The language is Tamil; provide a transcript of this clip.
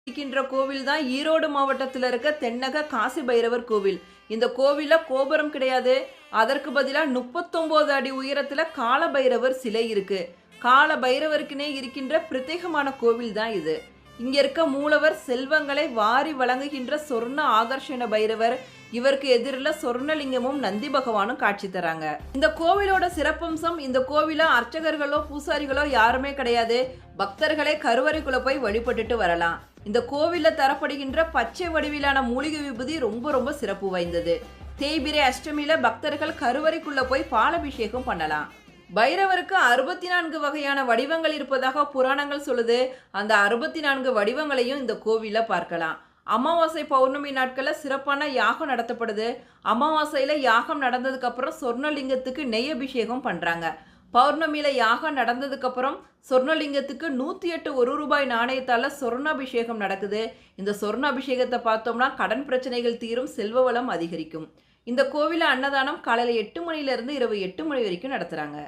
இருக்கின்ற கோவில் தான் ஈரோடு மாவட்டத்தில் இருக்க தென்னக காசி பைரவர் கோவில். இந்த கோவில்ல கோபுரம் கிடையாது. அதற்கு பதிலா 39 அடி உயரத்துல கால பைரவர் சிலை இருக்கு. கால பைரவருக்குனே இருக்கின்ற பிரத்யேகமான கோவில் தான் இது. இங்க இருக்க மூலவர் செல்வங்களை வாரி வழங்குகின்ற சொர்ண ஆகர்ஷண பைரவர். இவருக்கு எதிரில் சொர்ணலிங்கமும் நந்தி பகவானும் காட்சி தராங்க. இந்த கோவிலோட சிறப்பம்சம், இந்த கோவில அர்ச்சகர்களோ பூசாரிகளோ யாருமே கிடையாது. பக்தர்களே கருவறைக்குள்ள போய் வழிபட்டுட்டு வரலாம். இந்த கோவில்ல தரப்படுகின்ற பச்சை வடிவிலான மூலிகை விபூதி ரொம்ப ரொம்ப சிறப்பு வாய்ந்தது. தேய்பிரை அஷ்டமியில பக்தர்கள் கருவறைக்குள்ள போய் பாலாபிஷேகம் பண்ணலாம். பைரவருக்கு 64 வகையான வடிவங்கள் இருப்பதாக புராணங்கள் சொல்லுது. அந்த 64 வடிவங்களையும் இந்த கோவில்ல பார்க்கலாம். அமாவாசை பௌர்ணமி நாட்கள்ல சிறப்பான யாகம் நடத்தப்படுது. அமாவாசையில யாகம் நடந்ததுக்கு அப்புறம் சொர்ணலிங்கத்துக்கு நெய் அபிஷேகம் பண்றாங்க. பௌர்ணமியில யாகம் நடந்ததுக்கு அப்புறம் சொர்ணலிங்கத்துக்கு 108 1 ரூபாய் நாணயத்தால சொர்ணாபிஷேகம் நடக்குது. இந்த சொர்ணாபிஷேகத்தை பார்த்தோம்னா கடன் பிரச்சனைகள் தீரும், செல்வ வளம் அதிகரிக்கும். இந்த கோவில அன்னதானம் காலையில 8 மணில இருந்து இரவு 8 மணி வரைக்கும் நடத்துறாங்க.